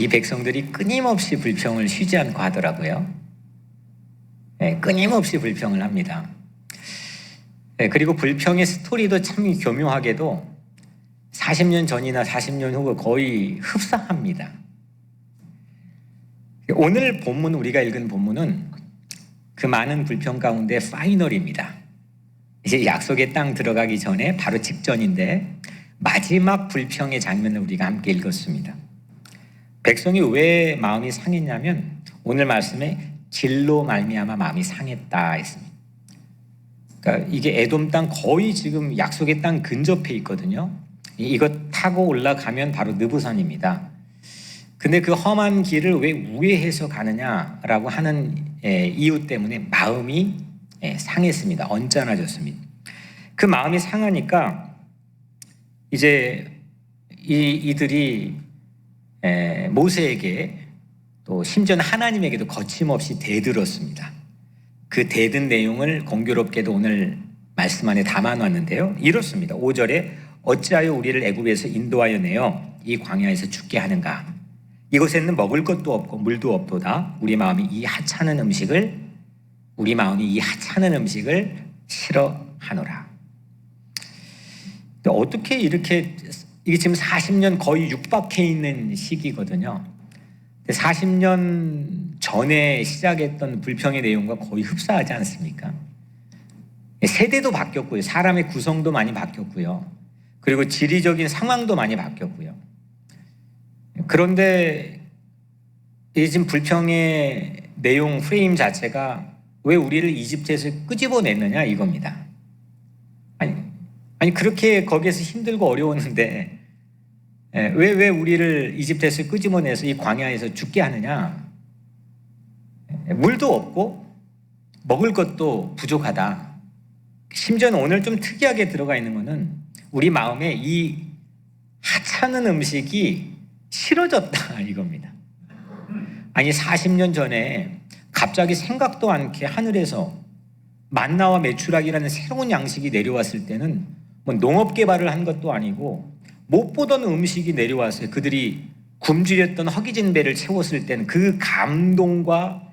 이 백성들이 끊임없이 불평을 쉬지 않고 하더라고요. 끊임없이 불평을 합니다. 그리고 불평의 스토리도 참 교묘하게도 40년 전이나 40년 후 거의 흡사합니다. 오늘 본문, 우리가 읽은 본문은 그 많은 불평 가운데 파이널입니다. 이제 약속의 땅 들어가기 전에 바로 직전인데 마지막 불평의 장면을 우리가 함께 읽었습니다. 백성이 왜 마음이 상했냐면 오늘 말씀에 질로 말미암아 마음이 상했다 했습니다. 그러니까 이게 에돔 땅 거의 지금 약속의 땅 근접해 있거든요. 이거 타고 올라가면 바로 느부산입니다. 근데 그 험한 길을 왜 우회해서 가느냐라고 하는 이유 때문에 마음이 상했습니다. 언짢아졌습니다. 그 마음이 상하니까 이제 이들이 모세에게 또 심지어는 하나님에게도 거침없이 대들었습니다. 그 대든 내용을 공교롭게도 오늘 말씀 안에 담아놨는데요. 이렇습니다. 5절에 어찌하여 우리를 애굽에서 인도하여 내어 이 광야에서 죽게 하는가? 이곳에는 먹을 것도 없고 물도 없도다. 우리 마음이 이 하찮은 음식을 싫어하노라. 어떻게 이게 지금 40년 거의 육박해 있는 시기거든요. 40년 전에 시작했던 불평의 내용과 거의 흡사하지 않습니까? 세대도 바뀌었고요. 사람의 구성도 많이 바뀌었고요. 그리고 지리적인 상황도 많이 바뀌었고요. 그런데 지금 불평의 내용 프레임 자체가 왜 우리를 이집트에서 끄집어냈느냐 이겁니다. 아니 그렇게 거기에서 힘들고 어려웠는데 왜 우리를 이집트에서 끄집어내서 이 광야에서 죽게 하느냐? 물도 없고 먹을 것도 부족하다. 심지어는 오늘 좀 특이하게 들어가 있는 것은 우리 마음에 이 하찮은 음식이 싫어졌다 이겁니다. 아니 40년 전에 갑자기 생각도 않게 하늘에서 만나와 메추라기라는 새로운 양식이 내려왔을 때는 뭐 농업 개발을 한 것도 아니고 못 보던 음식이 내려와서 그들이 굶주렸던 허기진 배를 채웠을 때는 그 감동과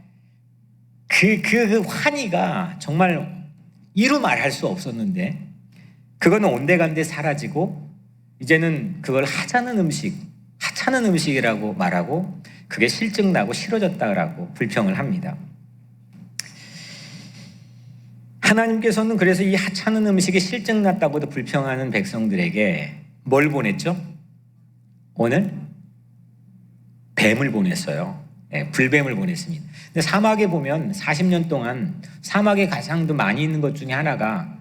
그 환희가 정말 이루 말할 수 없었는데 그거는 온데간데 사라지고 이제는 그걸 하찮은 음식이라고 말하고 그게 실증나고 싫어졌다라고 불평을 합니다. 하나님께서는 그래서 이 하찮은 음식이 실증났다고도 불평하는 백성들에게 뭘 보냈죠? 오늘 뱀을 보냈어요. 불뱀을 보냈습니다. 근데 사막에 보면 40년 동안 사막에 가장 더 많이 있는 것 중에 하나가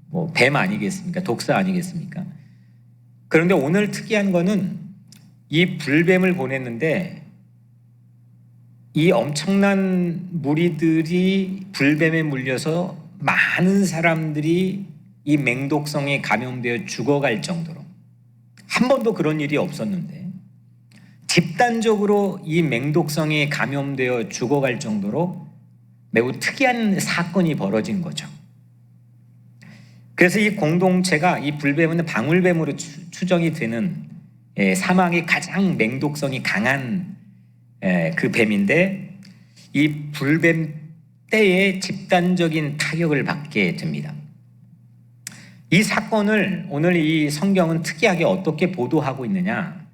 뭐 뱀 아니겠습니까? 독사 아니겠습니까? 그런데 오늘 특이한 거는 이 불뱀을 보냈는데 이 엄청난 무리들이 불뱀에 물려서 많은 사람들이 이 맹독성에 감염되어 죽어갈 정도로 한 번도 그런 일이 없었는데 집단적으로 이 맹독성에 감염되어 죽어갈 정도로 매우 특이한 사건이 벌어진 거죠. 그래서 이 공동체가 이 불뱀은 방울뱀으로 추정이 되는 사막의 가장 맹독성이 강한 그 뱀인데 이 불뱀 때에 집단적인 타격을 받게 됩니다. 이 사건을 오늘 이 성경은 특이하게 어떻게 보도하고 있느냐?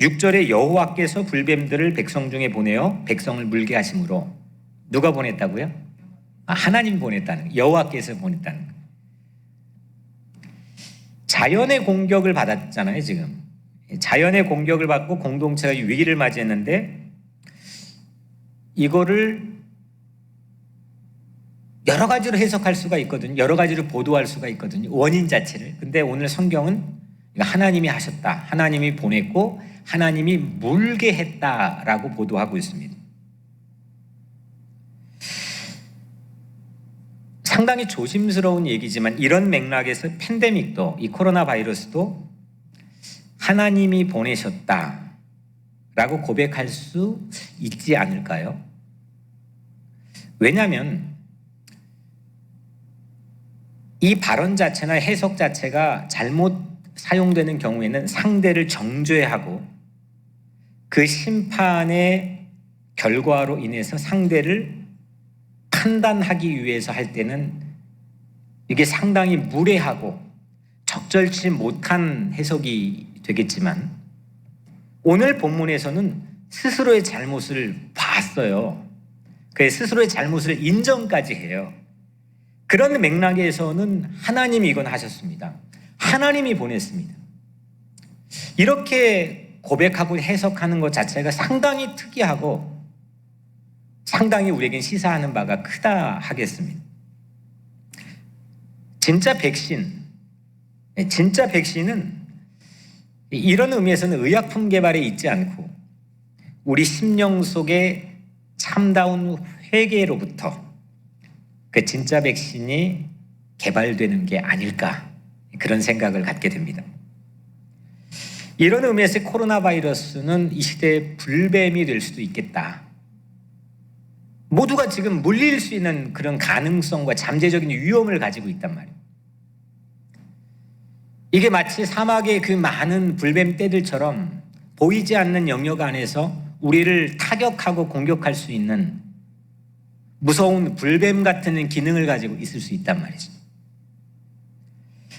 6절에 여호와께서 불뱀들을 백성 중에 보내어 백성을 물게 하심으로 누가 보냈다고요? 하나님 보냈다는, 여호와께서 보냈다는. 자연의 공격을 받았잖아요, 지금. 자연의 공격을 받고 공동체가 위기를 맞이했는데 이거를 여러 가지로 해석할 수가 있거든요. 여러 가지로 보도할 수가 있거든요. 원인 자체를. 근데 오늘 성경은 하나님이 하셨다. 하나님이 보냈고 하나님이 물게 했다라고 보도하고 있습니다. 상당히 조심스러운 얘기지만 이런 맥락에서 팬데믹도 이 코로나 바이러스도 하나님이 보내셨다라고 고백할 수 있지 않을까요? 왜냐하면 이 발언 자체나 해석 자체가 잘못 사용되는 경우에는 상대를 정죄하고 그 심판의 결과로 인해서 상대를 판단하기 위해서 할 때는 이게 상당히 무례하고 적절치 못한 해석이 되겠지만, 오늘 본문에서는 스스로의 잘못을 봤어요. 그 스스로의 잘못을 인정까지 해요. 그런 맥락에서는 하나님이 이건 하셨습니다. 하나님이 보냈습니다. 이렇게 고백하고 해석하는 것 자체가 상당히 특이하고 상당히 우리에겐 시사하는 바가 크다 하겠습니다. 진짜 백신은 이런 의미에서는 의약품 개발에 있지 않고 우리 심령 속에 참다운 회개로부터 그 진짜 백신이 개발되는 게 아닐까, 그런 생각을 갖게 됩니다. 이런 의미에서 코로나 바이러스는 이 시대의 불뱀이 될 수도 있겠다. 모두가 지금 물릴 수 있는 그런 가능성과 잠재적인 위험을 가지고 있단 말이에요. 이게 마치 사막의 그 많은 불뱀 떼들처럼 보이지 않는 영역 안에서 우리를 타격하고 공격할 수 있는 무서운 불뱀 같은 기능을 가지고 있을 수 있단 말이죠.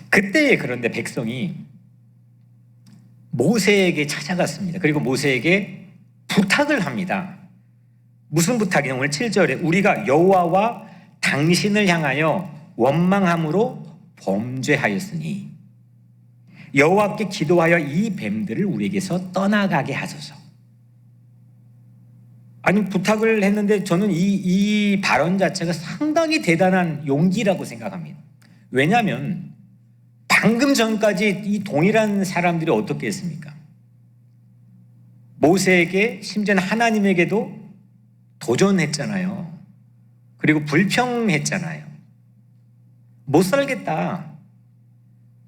그때에 그런데 백성이 모세에게 찾아갔습니다. 그리고 모세에게 부탁을 합니다. 무슨 부탁이냐? 오늘 7절에 우리가 여호와와 당신을 향하여 원망함으로 범죄하였으니 여호와께 기도하여 이 뱀들을 우리에게서 떠나가게 하소서. 아니, 부탁을 했는데 저는 이 발언 자체가 상당히 대단한 용기라고 생각합니다. 왜냐하면 방금 전까지 이 동일한 사람들이 어떻게 했습니까? 모세에게, 심지어는 하나님에게도 도전했잖아요. 그리고 불평했잖아요. 못 살겠다.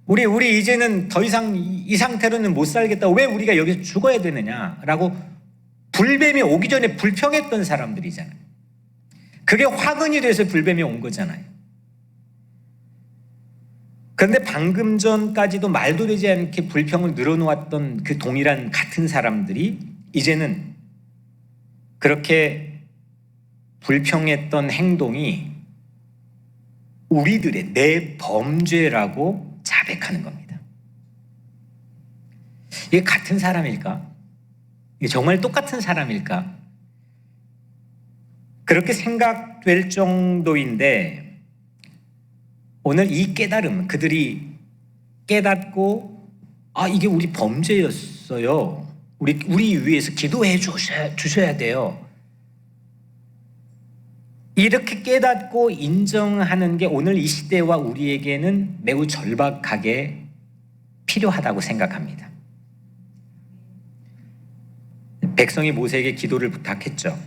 우리 이제는 더 이상 이 상태로는 못 살겠다. 왜 우리가 여기서 죽어야 되느냐라고 불뱀이 오기 전에 불평했던 사람들이잖아요. 그게 화근이 돼서 불뱀이 온 거잖아요. 그런데 방금 전까지도 말도 되지 않게 불평을 늘어놓았던 그 동일한 같은 사람들이 이제는 그렇게 불평했던 행동이 우리들의 내 범죄라고 자백하는 겁니다. 이게 같은 사람일까? 이게 정말 똑같은 사람일까? 그렇게 생각될 정도인데, 오늘 이 깨달음, 그들이 깨닫고 이게 우리 범죄였어요. 우리 위해서 기도해 주셔야 돼요. 이렇게 깨닫고 인정하는 게 오늘 이 시대와 우리에게는 매우 절박하게 필요하다고 생각합니다. 백성이 모세에게 기도를 부탁했죠.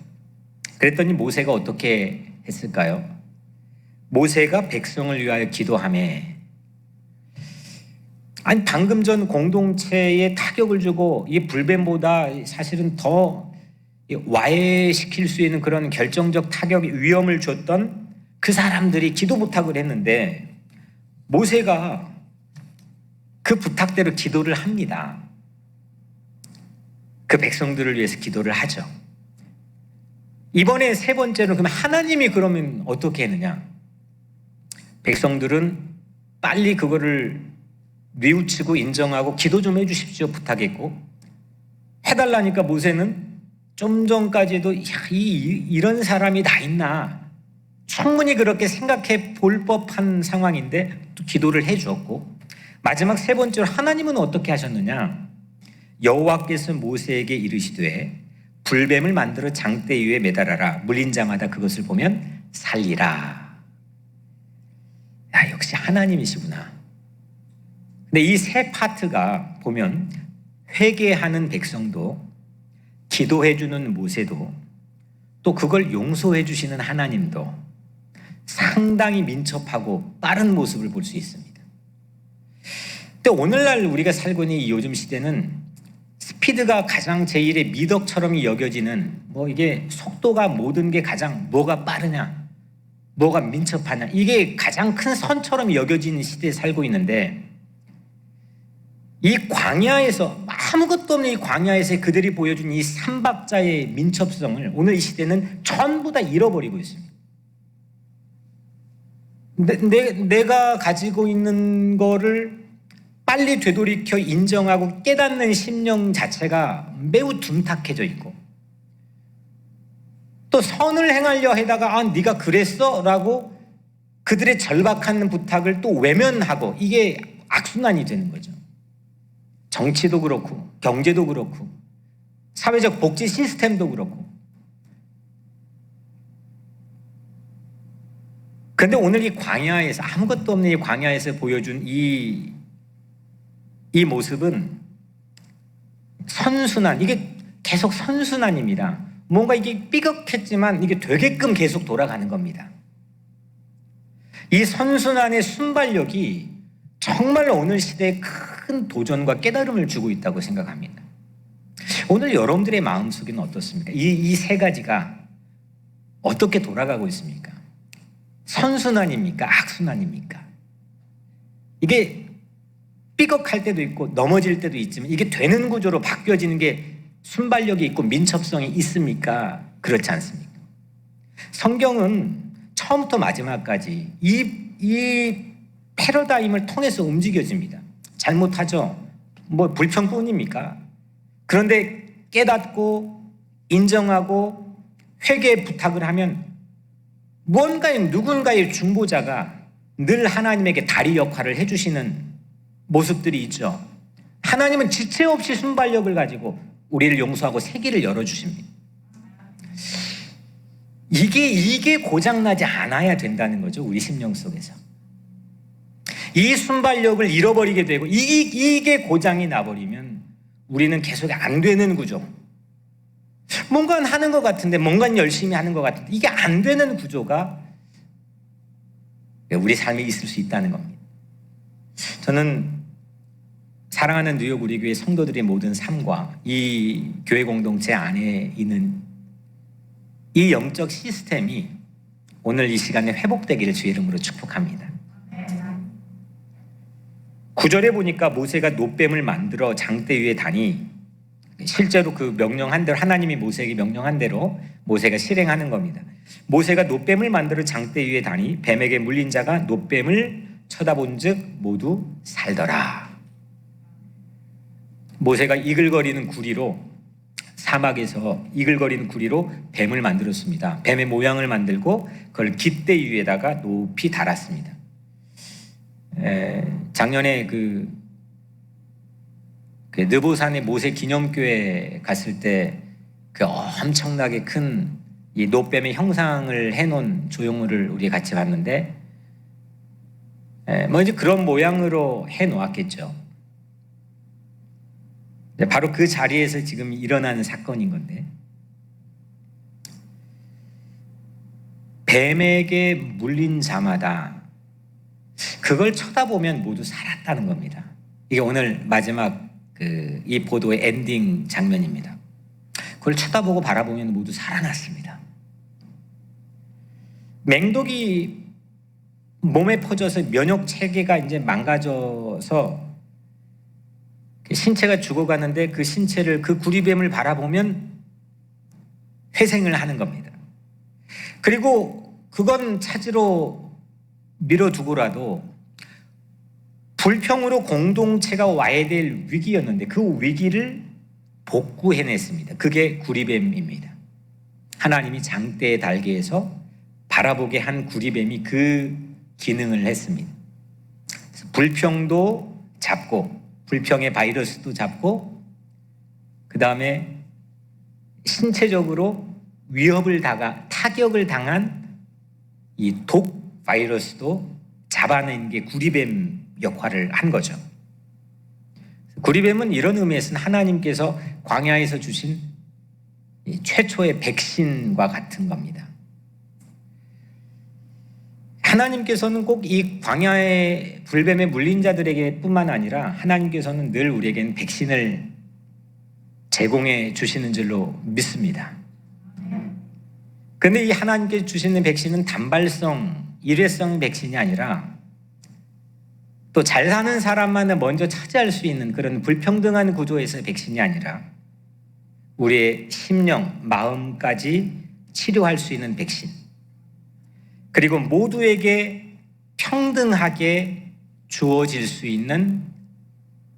그랬더니 모세가 어떻게 했을까요? 모세가 백성을 위하여 기도하매, 아니 방금 전 공동체에 타격을 주고 이 불뱀보다 사실은 더 와해시킬 수 있는 그런 결정적 타격의 위험을 줬던 그 사람들이 기도 부탁을 했는데 모세가 그 부탁대로 기도를 합니다. 그 백성들을 위해서 기도를 하죠. 이번에 세 번째로 그럼 하나님이 그러면 어떻게 했느냐? 백성들은 빨리 그거를 뉘우치고 인정하고 기도 좀 해주십시오 부탁했고, 해달라니까 모세는 좀 전까지도 이런 사람이 다 있나, 충분히 그렇게 생각해 볼 법한 상황인데 또 기도를 해주었고, 마지막 세 번째로 하나님은 어떻게 하셨느냐? 여호와께서 모세에게 이르시되 불뱀을 만들어 장대 위에 매달아라. 물린 자마다 그것을 보면 살리라. 역시 하나님이시구나. 근데 이 세 파트가 보면 회개하는 백성도, 기도해주는 모세도, 또 그걸 용서해 주시는 하나님도 상당히 민첩하고 빠른 모습을 볼 수 있습니다. 근데 오늘날 우리가 살고 있는 이 요즘 시대는 스피드가 가장 제1의 미덕처럼 여겨지는, 이게 속도가 모든 게 가장 뭐가 빠르냐, 뭐가 민첩하냐, 이게 가장 큰 선처럼 여겨지는 시대에 살고 있는데, 이 광야에서, 아무것도 없는 이 광야에서 그들이 보여준 이 삼박자의 민첩성을 오늘 이 시대는 전부 다 잃어버리고 있습니다. 내가 가지고 있는 거를 빨리 되돌이켜 인정하고 깨닫는 심령 자체가 매우 둔탁해져 있고, 또 선을 행하려 하다가 네가 그랬어? 라고 그들의 절박한 부탁을 또 외면하고, 이게 악순환이 되는 거죠. 정치도 그렇고 경제도 그렇고 사회적 복지 시스템도 그렇고. 그런데 오늘 이 광야에서, 아무것도 없는 이 광야에서 보여준 이 모습은 선순환, 이게 계속 선순환입니다. 뭔가 이게 삐걱했지만 이게 되게끔 계속 돌아가는 겁니다. 이 선순환의 순발력이 정말 오늘 시대에 큰 도전과 깨달음을 주고 있다고 생각합니다. 오늘 여러분들의 마음속에는 어떻습니까? 이 세 가지가 어떻게 돌아가고 있습니까? 선순환입니까? 악순환입니까? 이게 삐걱할 때도 있고 넘어질 때도 있지만 이게 되는 구조로 바뀌어지는 게 순발력이 있고 민첩성이 있습니까? 그렇지 않습니까? 성경은 처음부터 마지막까지 이 패러다임을 통해서 움직여집니다. 잘못하죠? 뭐 불평뿐입니까? 그런데 깨닫고 인정하고 회개 부탁을 하면 누군가의 중보자가 늘 하나님에게 다리 역할을 해주시는 모습들이 있죠. 하나님은 지체 없이 순발력을 가지고 우리를 용서하고 새 길을 열어주십니다. 이게 고장나지 않아야 된다는 거죠. 우리 심령 속에서. 이 순발력을 잃어버리게 되고 이게 고장이 나버리면 우리는 계속 안 되는 구조. 뭔가 하는 것 같은데, 뭔가 열심히 하는 것 같은데 이게 안 되는 구조가 우리 삶에 있을 수 있다는 겁니다. 저는 사랑하는 뉴욕 우리 교회 성도들의 모든 삶과 이 교회 공동체 안에 있는 이 영적 시스템이 오늘 이 시간에 회복되기를 주의 이름으로 축복합니다. 9절에 보니까 모세가 놋뱀을 만들어 장대 위에 다니, 실제로 그 명령한 대로, 하나님이 모세에게 명령한 대로 모세가 실행하는 겁니다. 모세가 놋뱀을 만들어 장대 위에 다니 뱀에게 물린 자가 놋뱀을 쳐다본 즉 모두 살더라. 모세가 이글거리는 구리로, 사막에서 이글거리는 구리로 뱀을 만들었습니다. 뱀의 모양을 만들고 그걸 깃대 위에다가 높이 달았습니다. 작년에 그 느보산의 모세 기념교회 갔을 때 그 엄청나게 큰 이 놋뱀의 형상을 해놓은 조형물을 우리 같이 봤는데, 뭐 이제 그런 모양으로 해놓았겠죠. 바로 그 자리에서 지금 일어나는 사건인 건데, 뱀에게 물린 자마다 그걸 쳐다보면 모두 살았다는 겁니다. 이게 오늘 마지막 이 보도의 엔딩 장면입니다. 그걸 쳐다보고 바라보면 모두 살아났습니다. 맹독이 몸에 퍼져서 면역 체계가 이제 망가져서 신체가 죽어가는데 그 신체를, 그 구리뱀을 바라보면 회생을 하는 겁니다. 그리고 그건 차지로 밀어두고라도 불평으로 공동체가 와야 될 위기였는데 그 위기를 복구해냈습니다. 그게 구리뱀입니다. 하나님이 장대의 달개에서 바라보게 한 구리뱀이 그 기능을 했습니다. 불평도 잡고, 불평의 바이러스도 잡고, 그 다음에 신체적으로 타격을 당한 이 독 바이러스도 잡아낸 게 구리뱀 역할을 한 거죠. 구리뱀은 이런 의미에서는 하나님께서 광야에서 주신 최초의 백신과 같은 겁니다. 하나님께서는 꼭 이 광야의 불뱀에 물린 자들에게 뿐만 아니라 하나님께서는 늘 우리에게는 백신을 제공해 주시는 줄로 믿습니다. 그런데 이 하나님께서 주시는 백신은 단발성, 일회성 백신이 아니라 또 잘 사는 사람만을 먼저 차지할 수 있는 그런 불평등한 구조에서 백신이 아니라 우리의 심령, 마음까지 치료할 수 있는 백신, 그리고 모두에게 평등하게 주어질 수 있는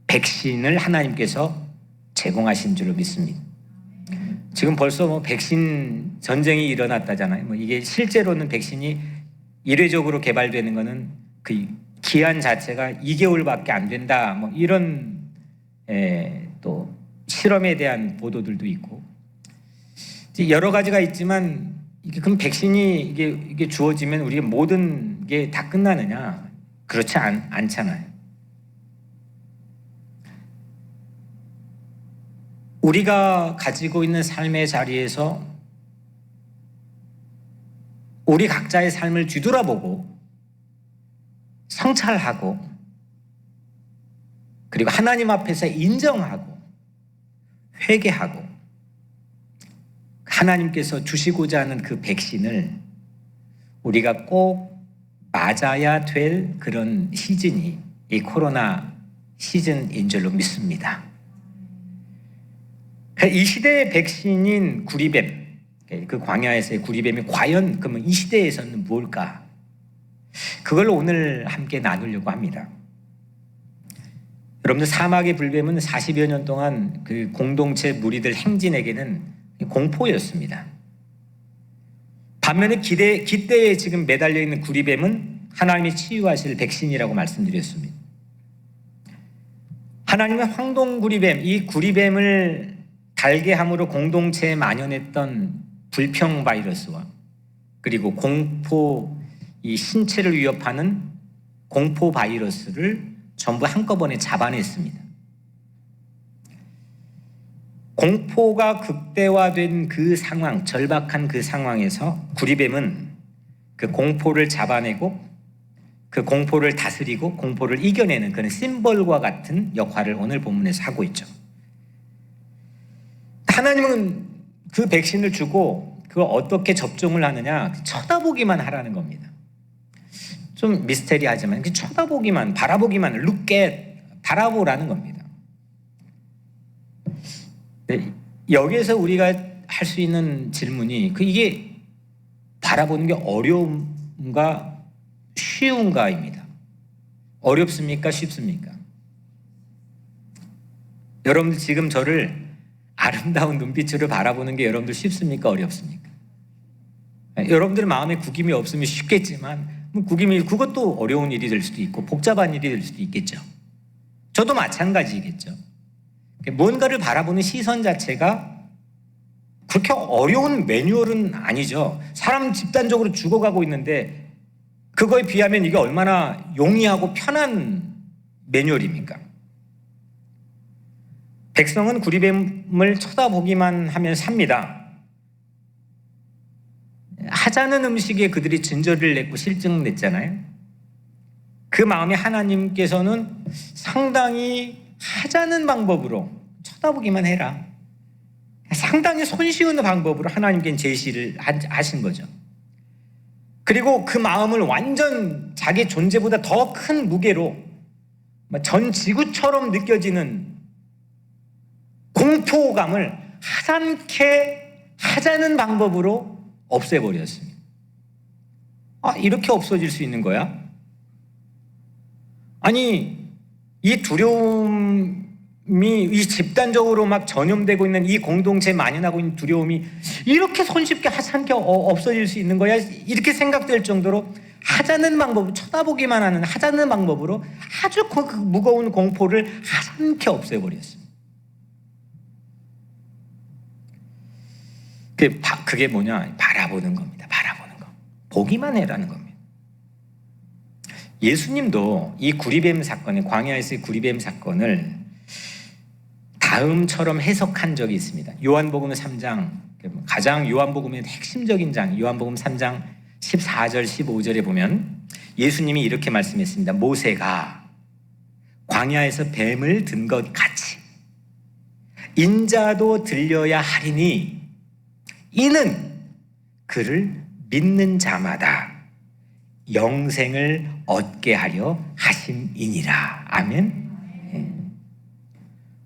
백신을 하나님께서 제공하신 줄로 믿습니다. 지금 벌써 백신 전쟁이 일어났다잖아요. 이게 실제로는 백신이 일회적으로 개발되는 거는 그 기한 자체가 2개월밖에 안 된다. 이런 또 실험에 대한 보도들도 있고 여러 가지가 있지만 그럼 백신이 이게 주어지면 우리 모든 게 다 끝나느냐? 그렇지 않잖아요. 우리가 가지고 있는 삶의 자리에서 우리 각자의 삶을 뒤돌아보고 성찰하고 그리고 하나님 앞에서 인정하고 회개하고 하나님께서 주시고자 하는 그 백신을 우리가 꼭 맞아야 될 그런 시즌이 이 코로나 시즌인 줄로 믿습니다. 이 시대의 백신인 구리뱀, 그 광야에서의 구리뱀이 과연 그러면 이 시대에서는 뭘까? 그걸 오늘 함께 나누려고 합니다. 여러분들, 사막의 불뱀은 40여 년 동안 그 공동체 무리들 행진에게는 공포였습니다. 반면에 기대에 지금 매달려 있는 구리뱀은 하나님이 치유하실 백신이라고 말씀드렸습니다. 하나님은 황동구리뱀, 이 구리뱀을 달게 함으로 공동체에 만연했던 불평 바이러스와 그리고 공포, 이 신체를 위협하는 공포 바이러스를 전부 한꺼번에 잡아냈습니다. 공포가 극대화된 그 상황, 절박한 그 상황에서 구리뱀은 그 공포를 잡아내고 그 공포를 다스리고 공포를 이겨내는 그런 심벌과 같은 역할을 오늘 본문에서 하고 있죠. 하나님은 그 백신을 주고 그걸 어떻게 접종을 하느냐, 쳐다보기만 하라는 겁니다. 좀 미스테리하지만 쳐다보기만, 바라보기만, look at, 바라보라는 겁니다. 여기에서 우리가 할 수 있는 질문이 이게 바라보는 게 어려운가 쉬운가입니다. 어렵습니까? 쉽습니까? 여러분들 지금 저를 아름다운 눈빛으로 바라보는 게 여러분들 쉽습니까? 어렵습니까? 여러분들 마음에 구김이 없으면 쉽겠지만 그것도 어려운 일이 될 수도 있고 복잡한 일이 될 수도 있겠죠. 저도 마찬가지겠죠. 뭔가를 바라보는 시선 자체가 그렇게 어려운 매뉴얼은 아니죠. 사람 집단적으로 죽어가고 있는데 그거에 비하면 이게 얼마나 용이하고 편한 매뉴얼입니까? 백성은 구리뱀을 쳐다보기만 하면 삽니다. 하자는 음식에 그들이 진저리를 냈고 실증을 냈잖아요. 그 마음에 하나님께서는 상당히 하자는 방법으로 쳐다보기만 해라, 상당히 손쉬운 방법으로 하나님께는 제시를 하신 거죠. 그리고 그 마음을 완전 자기 존재보다 더 큰 무게로 전 지구처럼 느껴지는 공포감을 하찮게 하자는 방법으로 없애버렸습니다. 이렇게 없어질 수 있는 거야? 아니, 이 두려움이 이 집단적으로 전염되고 있는 이 공동체에 만연하고 있는 두려움이 이렇게 손쉽게 하찮게 없어질 수 있는 거야? 이렇게 생각될 정도로 하자는 방법으로, 쳐다보기만 하는 하자는 방법으로 아주 그 무거운 공포를 하찮게 없애버렸습니다. 그게 뭐냐? 바라보는 겁니다. 바라보는 거. 보기만 해라는 겁니다. 예수님도 이 구리뱀 사건의, 광야에서의 구리뱀 사건을 다음처럼 해석한 적이 있습니다. 요한복음 3장, 가장 요한복음의 핵심적인 장, 요한복음 3장 14절 15절에 보면 예수님이 이렇게 말씀했습니다. 모세가 광야에서 뱀을 든 것 같이 인자도 들려야 하리니 이는 그를 믿는 자마다 영생을 얻게 하려 하심이니라. 아멘.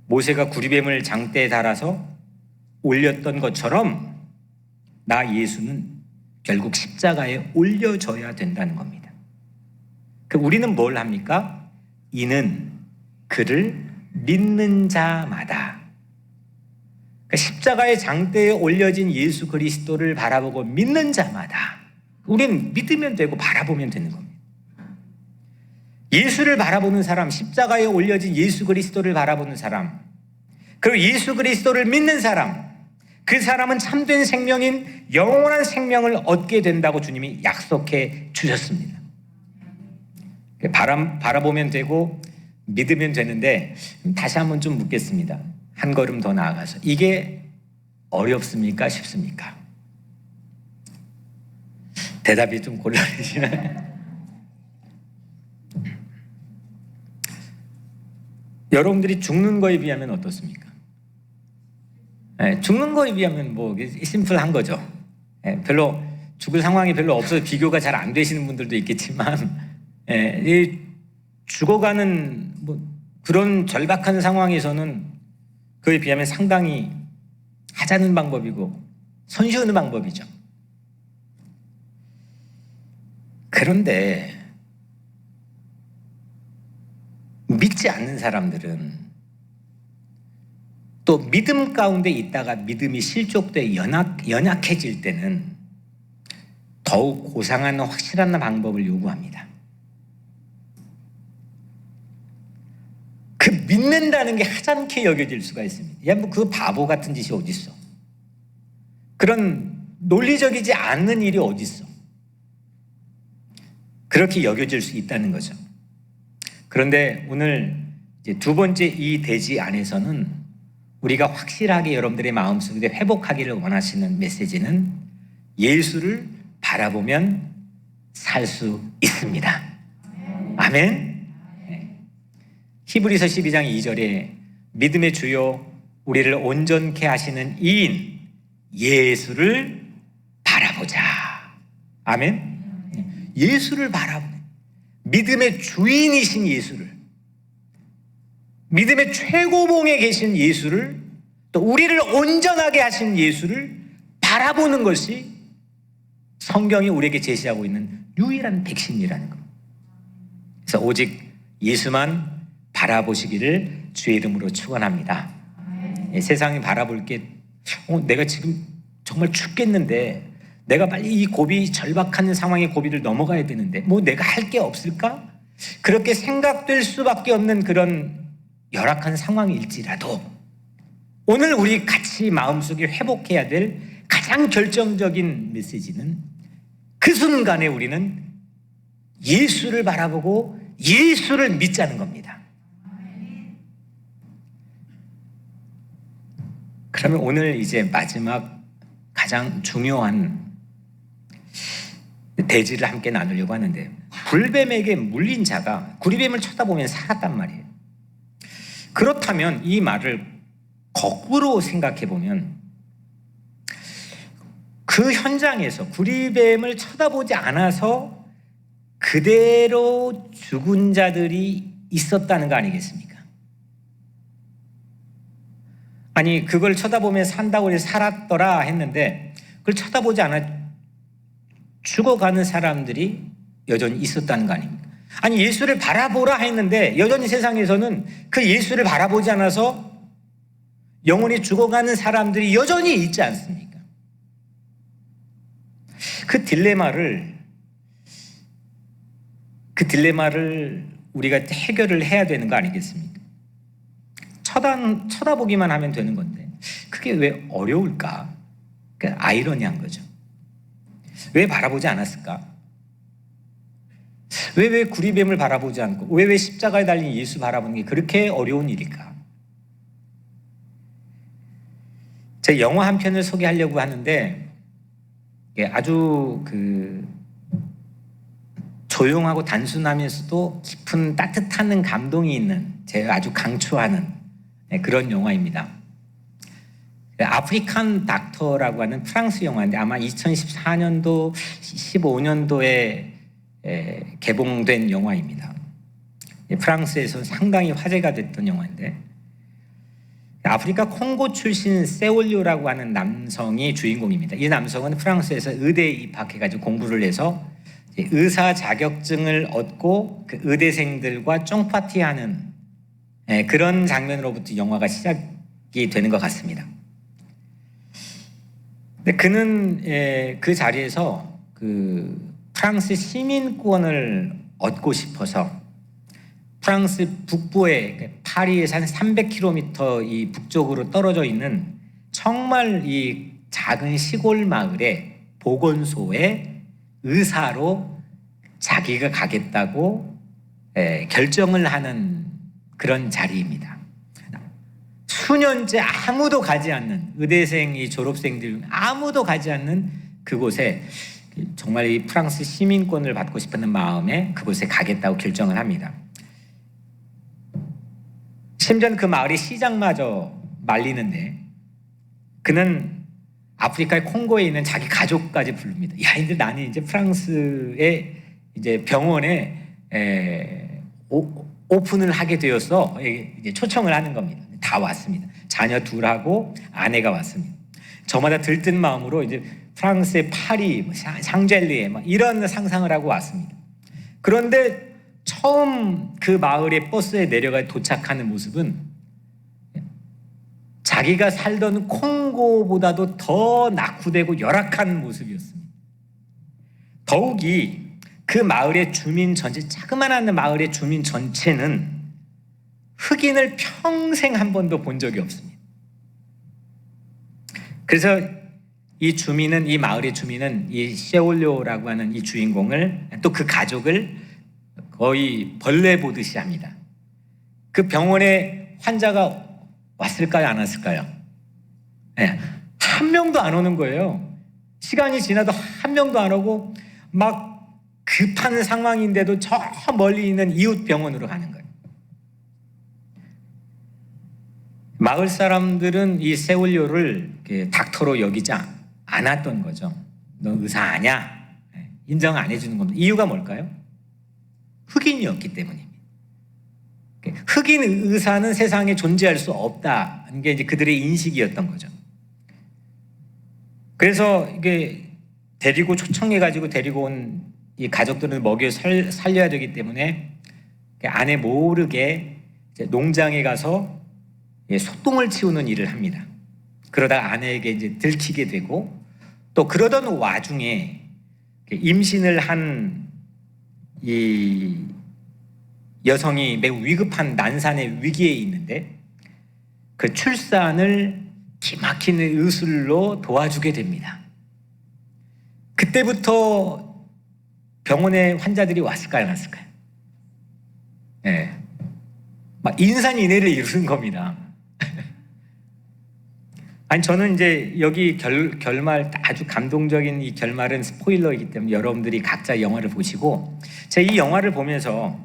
모세가 구리뱀을 장대에 달아서 올렸던 것처럼 나 예수는 결국 십자가에 올려져야 된다는 겁니다. 우리는 뭘 합니까? 이는 그를 믿는 자마다. 십자가의 장대에 올려진 예수 그리스도를 바라보고 믿는 자마다 우리는 믿으면 되고 바라보면 되는 겁니다. 예수를 바라보는 사람, 십자가에 올려진 예수 그리스도를 바라보는 사람, 그리고 예수 그리스도를 믿는 사람, 그 사람은 참된 생명인 영원한 생명을 얻게 된다고 주님이 약속해 주셨습니다. 바라보면 되고 믿으면 되는데, 다시 한번 좀 묻겠습니다. 한 걸음 더 나아가서 이게 어렵습니까? 쉽습니까? 대답이 좀 곤란해지나요? 여러분들이 죽는 거에 비하면 어떻습니까? 죽는 거에 비하면 뭐 심플한 거죠. 별로 죽을 상황이 별로 없어서 비교가 잘 안 되시는 분들도 있겠지만, 이 죽어가는 뭐 그런 절박한 상황에서는 그에 비하면 상당히 하자는 방법이고 손쉬우는 방법이죠. 그런데 믿지 않는 사람들은 또 믿음 가운데 있다가 믿음이 실족돼 연약해질 때는 더욱 고상한 확실한 방법을 요구합니다. 그 믿는다는 게 하찮게 여겨질 수가 있습니다. 야, 뭐 그 바보 같은 짓이 어디 있어? 그런 논리적이지 않는 일이 어디 있어? 그렇게 여겨질 수 있다는 거죠. 그런데 오늘 이제 두 번째 이 대지 안에서는 우리가 확실하게 여러분들의 마음속에 회복하기를 원하시는 메시지는 예수를 바라보면 살 수 있습니다. 아멘. 히브리서 12장 2절에 믿음의 주요 우리를 온전케 하시는 이인 예수를 바라보자. 아멘. 예수를 바라보는 믿음의 주인이신 예수를, 믿음의 최고봉에 계신 예수를, 또 우리를 온전하게 하신 예수를 바라보는 것이 성경이 우리에게 제시하고 있는 유일한 백신이라는 겁니다. 그래서 오직 예수만 바라보시기를 주의 이름으로 축원합니다. 세상이 바라볼 게 내가 지금 정말 죽겠는데 내가 빨리 이 고비, 절박한 상황의 고비를 넘어가야 되는데 뭐 내가 할 게 없을까? 그렇게 생각될 수밖에 없는 그런 열악한 상황일지라도 오늘 우리 같이 마음속에 회복해야 될 가장 결정적인 메시지는 그 순간에 우리는 예수를 바라보고 예수를 믿자는 겁니다. 그러면 오늘 이제 마지막 가장 중요한 대지를 함께 나누려고 하는데, 불뱀에게 물린 자가 구리뱀을 쳐다보면 살았단 말이에요. 그렇다면 이 말을 거꾸로 생각해 보면 그 현장에서 구리뱀을 쳐다보지 않아서 그대로 죽은 자들이 있었다는 거 아니겠습니까? 아니, 그걸 쳐다보면 산다고 해서 살았더라 했는데 그걸 쳐다보지 않아 죽어가는 사람들이 여전히 있었다는 거 아닙니까? 아니, 예수를 바라보라 했는데 여전히 세상에서는 그 예수를 바라보지 않아서 영원히 죽어가는 사람들이 여전히 있지 않습니까? 그 딜레마를 우리가 해결을 해야 되는 거 아니겠습니까? 쳐다보기만 하면 되는 건데 그게 왜 어려울까? 그러니까 아이러니한 거죠. 왜 바라보지 않았을까? 왜 구리뱀을 바라보지 않고 왜 십자가에 달린 예수 바라보는 게 그렇게 어려운 일일까? 제가 영화 한 편을 소개하려고 하는데 아주 조용하고 단순하면서도 깊은 따뜻한 감동이 있는, 제가 아주 강추하는 그런 영화입니다. 아프리칸 닥터라고 하는 프랑스 영화인데 아마 2014년도, 15년도에 개봉된 영화입니다. 프랑스에서 상당히 화제가 됐던 영화인데, 아프리카 콩고 출신 세올료라고 하는 남성이 주인공입니다. 이 남성은 프랑스에서 의대에 입학해가지고 공부를 해서 의사 자격증을 얻고 그 의대생들과 쫑파티하는 그런 장면으로부터 영화가 시작이 되는 것 같습니다. 근데 그는 그 자리에서 그 프랑스 시민권을 얻고 싶어서 프랑스 북부의 파리에서 한 300km 이 북쪽으로 떨어져 있는 정말 이 작은 시골 마을의 보건소에 의사로 자기가 가겠다고 결정을 하는 그런 자리입니다. 수년째 아무도 가지 않는 의대생, 이 졸업생들 아무도 가지 않는 그곳에 정말 이 프랑스 시민권을 받고 싶은 마음에 그곳에 가겠다고 결정을 합니다. 심지어 그 마을이 시장마저 말리는데 그는 아프리카의 콩고에 있는 자기 가족까지 부릅니다. 야, 이제 나는 이제 프랑스의 이제 병원에 오픈을 하게 되었어. 이제 초청을 하는 겁니다. 다 왔습니다. 자녀 둘하고 아내가 왔습니다. 저마다 들뜬 마음으로 이제 프랑스의 파리, 샹젤리에 막 이런 상상을 하고 왔습니다. 그런데 처음 그 마을의 버스에 내려가 도착하는 모습은 자기가 살던 콩고보다도 더 낙후되고 열악한 모습이었습니다. 더욱이 그 마을의 주민 전체, 자그마한 마을의 주민 전체는 흑인을 평생 한 번도 본 적이 없습니다. 그래서 이 마을의 주민은 이 세올료라고 하는 이 주인공을, 또 그 가족을 거의 벌레 보듯이 합니다. 그 병원에 환자가 왔을까요, 안 왔을까요? 네, 한 명도 안 오는 거예요. 시간이 지나도 한 명도 안 오고 막 급한 상황인데도 저 멀리 있는 이웃 병원으로 가는 거예요. 마을 사람들은 이 세올료를 닥터로 여기지 않았던 거죠. 너 의사 아냐? 인정 안 해주는 겁니다. 이유가 뭘까요? 흑인이었기 때문입니다. 흑인 의사는 세상에 존재할 수 없다는 게 이제 그들의 인식이었던 거죠. 그래서 이게 초청해가지고 데리고 온 이 가족들을 먹여 살려야 되기 때문에 아내 모르게 이제 농장에 가서 소똥을 치우는 일을 합니다. 그러다가 아내에게 이제 들키게 되고, 또 그러던 와중에 임신을 한 이 여성이 매우 위급한 난산의 위기에 있는데 그 출산을 기막히는 의술로 도와주게 됩니다. 그때부터 병원에 환자들이 왔을까요, 안 왔을까요? 네. 막 인산인해를 이루는 겁니다. 아니, 저는 이제 여기 결말, 아주 감동적인 이 결말은 스포일러이기 때문에 여러분들이 각자 영화를 보시고, 제가 이 영화를 보면서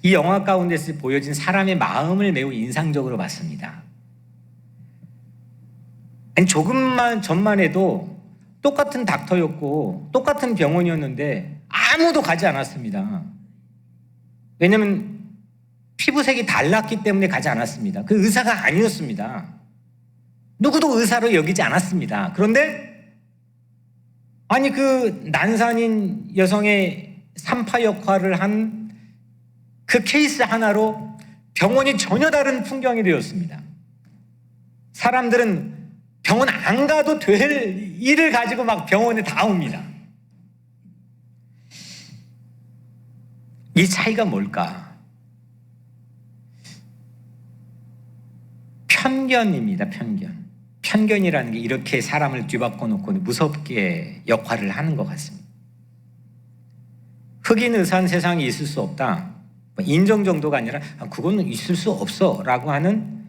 이 영화 가운데서 보여진 사람의 마음을 매우 인상적으로 봤습니다. 아니, 조금만 전만 해도 똑같은 닥터였고 똑같은 병원이었는데 아무도 가지 않았습니다. 왜냐하면 피부색이 달랐기 때문에 가지 않았습니다. 그 의사가 아니었습니다. 누구도 의사로 여기지 않았습니다. 그런데 아니, 그 난산인 여성의 산파 역할을 한 그 케이스 하나로 병원이 전혀 다른 풍경이 되었습니다. 사람들은 병원 안 가도 될 일을 가지고 막 병원에 다 옵니다. 이 차이가 뭘까? 편견입니다. 편견이라는 게 이렇게 사람을 뒤바꿔 놓고 무섭게 역할을 하는 것 같습니다. 흑인 의사는 세상에 있을 수 없다, 인정 정도가 아니라 그거는 있을 수 없어 라고 하는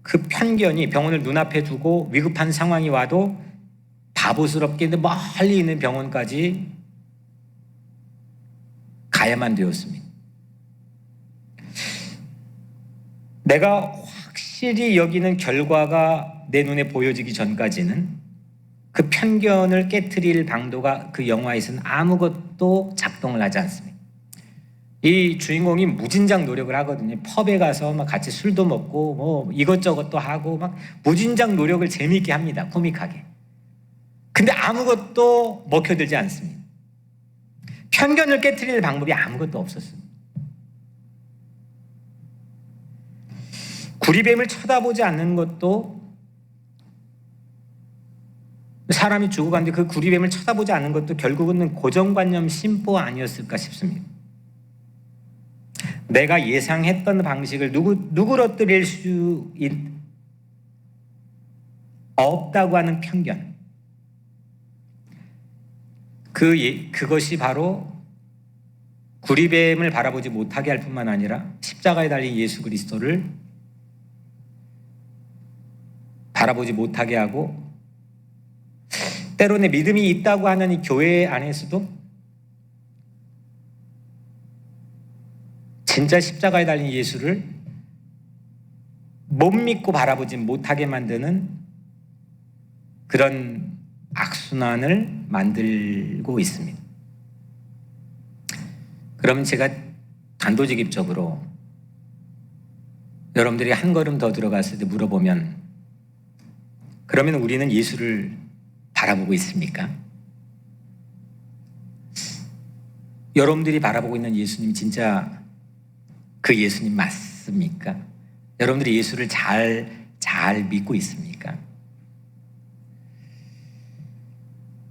그 편견이 병원을 눈앞에 두고 위급한 상황이 와도 바보스럽게 멀리 있는 병원까지 가야만 되었습니다. 내가 확실히 여기는 결과가 내 눈에 보여지기 전까지는 그 편견을 깨트릴 방도가 그 영화에서는 아무것도 작동을 하지 않습니다. 이 주인공이 무진장 노력을 하거든요. 펍에 가서 막 같이 술도 먹고 뭐 이것저것도 하고 막 무진장 노력을 재미있게 합니다. 코믹하게. 근데 아무것도 먹혀들지 않습니다. 편견을 깨트릴 방법이 아무것도 없었습니다. 구리뱀을 쳐다보지 않는 것도 사람이 죽어가는데 그 구리뱀을 쳐다보지 않는 것도 결국은 고정관념 심보 아니었을까 싶습니다. 내가 예상했던 방식을 누그러뜨릴 수 없다고 하는 편견. 그것이 바로 구리뱀을 바라보지 못하게 할 뿐만 아니라 십자가에 달린 예수 그리스도를 바라보지 못하게 하고 때로는 믿음이 있다고 하는 이 교회 안에서도 진짜 십자가에 달린 예수를 못 믿고 바라보지 못하게 만드는 그런 악순환을 만들고 있습니다. 그러면 제가 단도직입적으로 여러분들이 한 걸음 더 들어갔을 때 물어보면 그러면 우리는 예수를 바라보고 있습니까? 여러분들이 바라보고 있는 예수님 진짜 그 예수님 맞습니까? 여러분들이 예수를 잘 믿고 있습니까?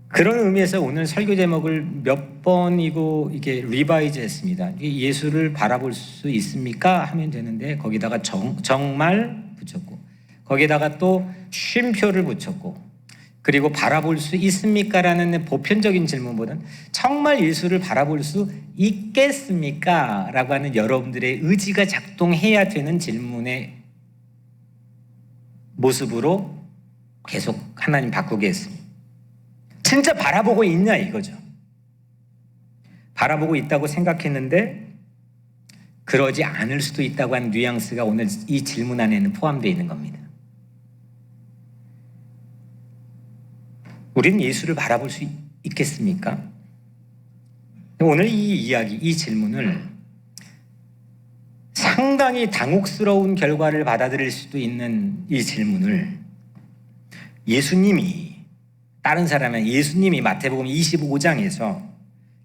그런 의미에서 오늘 설교 제목을 몇 번이고 이게 리바이즈 했습니다. 예수를 바라볼 수 있습니까? 하면 되는데 거기다가 정말 붙였고 거기다가 또 쉼표를 붙였고 그리고 바라볼 수 있습니까? 라는 보편적인 질문보다는 정말 예수를 바라볼 수 있겠습니까? 라고 하는 여러분들의 의지가 작동해야 되는 질문의 모습으로 계속 하나님 바꾸게 했습니다. 진짜 바라보고 있냐 이거죠. 바라보고 있다고 생각했는데 그러지 않을 수도 있다고 하는 뉘앙스가 오늘 이 질문 안에는 포함되어 있는 겁니다. 우리는 예수를 바라볼 수 있겠습니까? 오늘 이 이야기, 이 질문을 상당히 당혹스러운 결과를 받아들일 수도 있는 이 질문을 예수님이 다른 사람은 예수님이 마태복음 25장에서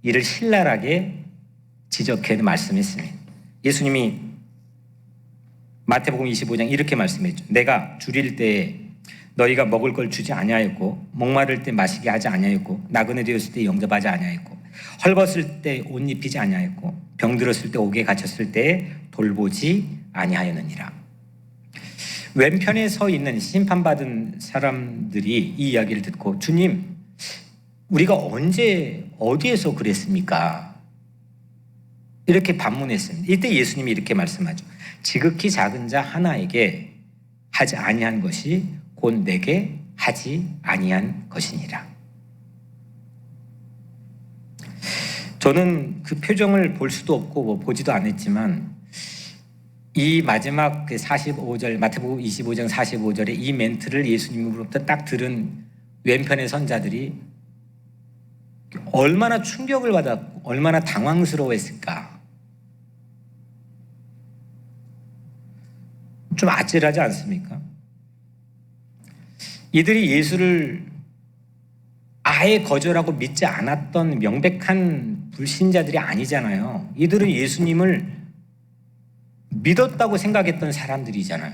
이를 신랄하게 지적해 말씀했습니다. 예수님이 마태복음 25장 이렇게 말씀했죠. 내가 줄일 때에 너희가 먹을 걸 주지 아니하였고 목마를 때 마시게 하지 아니하였고 나그네 되었을 때 영접하지 아니하였고 헐벗을 때 옷 입히지 아니하였고 병들었을 때 옥에 갇혔을 때 돌보지 아니하였느니라. 왼편에 서 있는 심판받은 사람들이 이 이야기를 듣고 주님 우리가 언제 어디에서 그랬습니까? 이렇게 반문했습니다. 이때 예수님이 이렇게 말씀하죠. 지극히 작은 자 하나에게 하지 아니한 것이 곧 내게 하지 아니한 것이니라. 저는 그 표정을 볼 수도 없고 뭐 보지도 않았지만 이 마지막 그 45절 마태복음 25장 45절에 이 멘트를 예수님으로부터 딱 들은 왼편의 선자들이 얼마나 충격을 받았고 얼마나 당황스러워했을까. 좀 아찔하지 않습니까? 이들이 예수를 아예 거절하고 믿지 않았던 명백한 불신자들이 아니잖아요. 이들은 예수님을 믿었다고 생각했던 사람들이잖아요.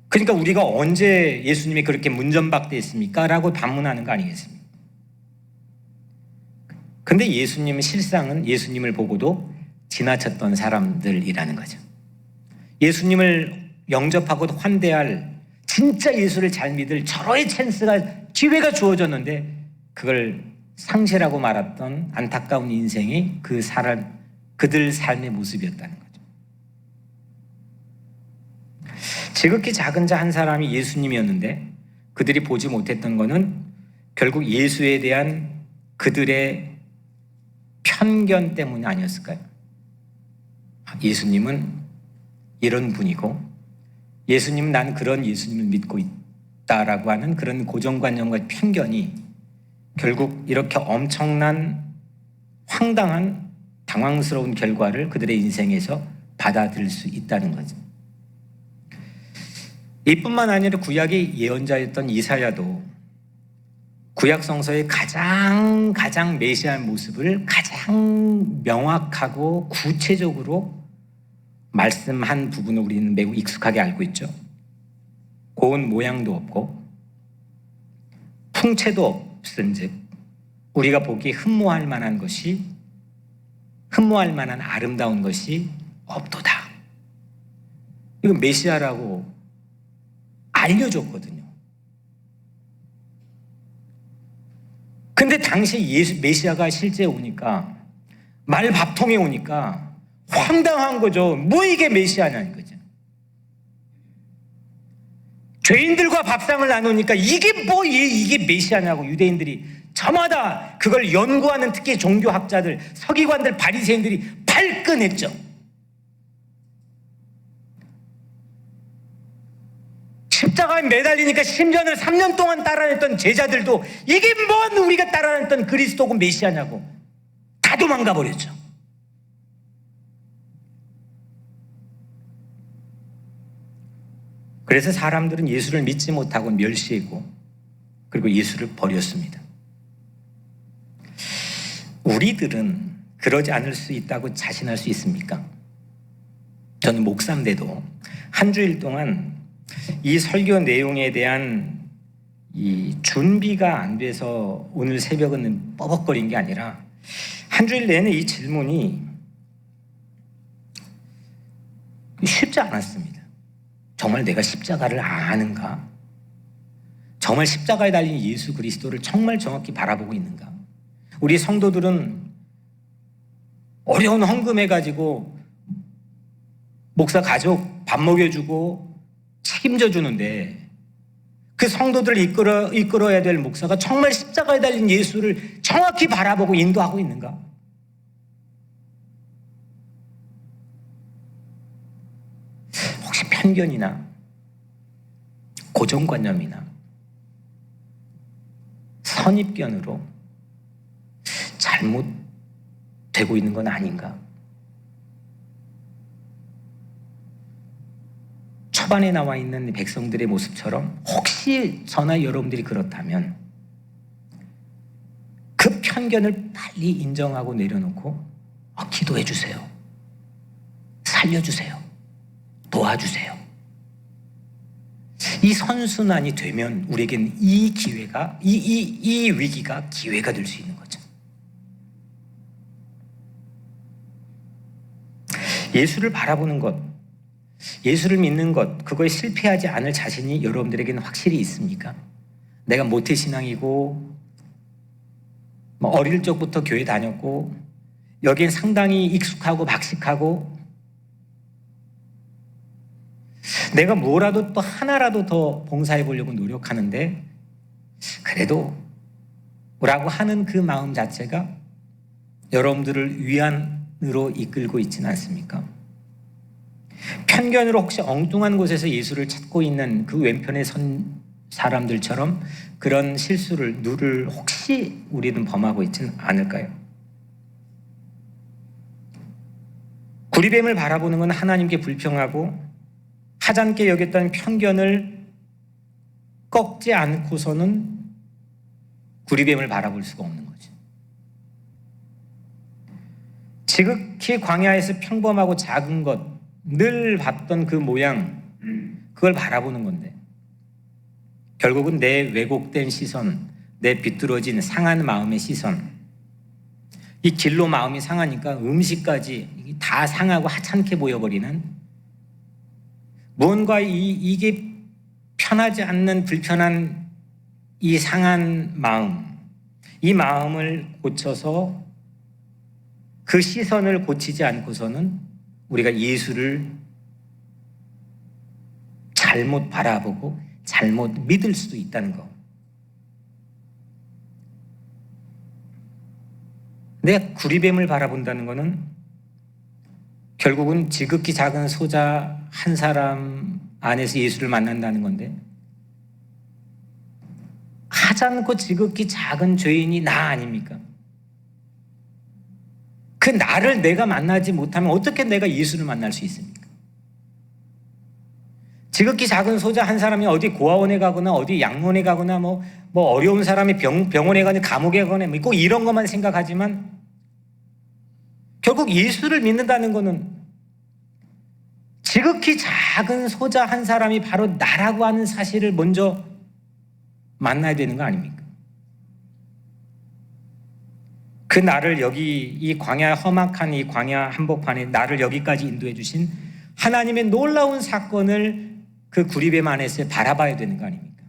그러니까 우리가 언제 예수님이 그렇게 문전박대했습니까? 라고 반문하는 거 아니겠습니까? 근데 예수님은 실상은 예수님을 보고도 지나쳤던 사람들이라는 거죠. 예수님을 영접하고 환대할 진짜 예수를 잘 믿을 절호의 찬스가 기회가 주어졌는데 그걸 상실하고 말았던 안타까운 인생이 그들 삶의 모습이었다는 거죠. 지극히 작은 자 한 사람이 예수님이었는데 그들이 보지 못했던 것은 결국 예수에 대한 그들의 편견 때문이 아니었을까요? 예수님은 이런 분이고 예수님은 난 그런 예수님을 믿고 시러졌다라고 하는 그런 고정관념과 편견이 결국 이렇게 엄청난 황당한 당황스러운 결과를 그들의 인생에서 받아들일 수 있다는 거죠. 이뿐만 아니라 구약의 예언자였던 이사야도 구약 성서의 가장 메시아의 모습을 가장 명확하고 구체적으로 말씀한 부분을 우리는 매우 익숙하게 알고 있죠. 고운 모양도 없고 풍채도 없은즉 우리가 보기 흠모할 만한 아름다운 것이 없도다. 이건 메시아라고 알려줬거든요. 근데 당시 메시아가 실제 오니까 말밥통에 오니까 황당한 거죠. 뭐 이게 메시아냐는 거죠. 죄인들과 밥상을 나누니까 이게 메시아냐고 유대인들이 저마다 그걸 연구하는 특히 종교학자들, 서기관들, 바리새인들이 발끈했죠. 십자가에 매달리니까 심전을 3년 동안 따라했던 제자들도 이게 뭔 우리가 따라했던 그리스도고 메시아냐고 다 도망가 버렸죠. 그래서 사람들은 예수를 믿지 못하고 멸시했고 그리고 예수를 버렸습니다. 우리들은 그러지 않을 수 있다고 자신할 수 있습니까? 저는 목사인데도 한 주일 동안 이 설교 내용에 대한 이 준비가 안 돼서 오늘 새벽은 뻐벅거린 게 아니라 한 주일 내내 이 질문이 쉽지 않았습니다. 정말 내가 십자가를 아는가? 정말 십자가에 달린 예수 그리스도를 정말 정확히 바라보고 있는가? 우리 성도들은 어려운 헌금해가지고 목사 가족 밥 먹여주고 책임져 주는데 그 성도들을 이끌어야 될 목사가 정말 십자가에 달린 예수를 정확히 바라보고 인도하고 있는가? 혹시 편견이나 고정관념이나 선입견으로 잘못되고 있는 건 아닌가? 초반에 나와 있는 백성들의 모습처럼 혹시 저나 여러분들이 그렇다면 그 편견을 빨리 인정하고 내려놓고 기도해 주세요. 살려주세요. 도와주세요. 이 선순환이 되면 우리에게는 이 기회가 이 위기가 기회가 될 수 있는 거죠. 예수를 바라보는 것, 예수를 믿는 것, 그거에 실패하지 않을 자신이 여러분들에게는 확실히 있습니까? 내가 모태신앙이고 어릴 적부터 교회 다녔고 여기엔 상당히 익숙하고 박식하고 내가 뭐라도 또 하나라도 더 봉사해 보려고 노력하는데 그래도 라고 하는 그 마음 자체가 여러분들을 위안으로 이끌고 있지는 않습니까? 편견으로 혹시 엉뚱한 곳에서 예수를 찾고 있는 그 왼편에 선 사람들처럼 그런 실수를 누를 혹시 우리는 범하고 있지는 않을까요? 구리뱀을 바라보는 건 하나님께 불평하고 하찮게 여겼던 편견을 꺾지 않고서는 구리뱀을 바라볼 수가 없는 거죠. 지극히 광야에서 평범하고 작은 것, 늘 봤던 그 모양, 그걸 바라보는 건데 결국은 내 왜곡된 시선, 내 비뚤어진 상한 마음의 시선, 이 길로 마음이 상하니까 음식까지 다 상하고 하찮게 보여버리는 뭔가 이게 편하지 않는 불편한 이 상한 마음, 이 마음을 고쳐서 그 시선을 고치지 않고서는 우리가 예수를 잘못 바라보고 잘못 믿을 수도 있다는 거. 내가 구리뱀을 바라본다는 것은 결국은 지극히 작은 소자 한 사람 안에서 예수를 만난다는 건데 하찮고 지극히 작은 죄인이 나 아닙니까? 그 나를 내가 만나지 못하면 어떻게 내가 예수를 만날 수 있습니까? 지극히 작은 소자 한 사람이 어디 고아원에 가거나 어디 양로원에 가거나 뭐 어려운 사람이 병원에 가거나 감옥에 가거나 꼭 이런 것만 생각하지만 결국 예수를 믿는다는 것은 지극히 작은 소자 한 사람이 바로 나라고 하는 사실을 먼저 만나야 되는 거 아닙니까? 그 나를 여기 이 광야 험악한 이 광야 한복판에 나를 여기까지 인도해 주신 하나님의 놀라운 사건을 그 구리뱀 안에서 바라봐야 되는 거 아닙니까?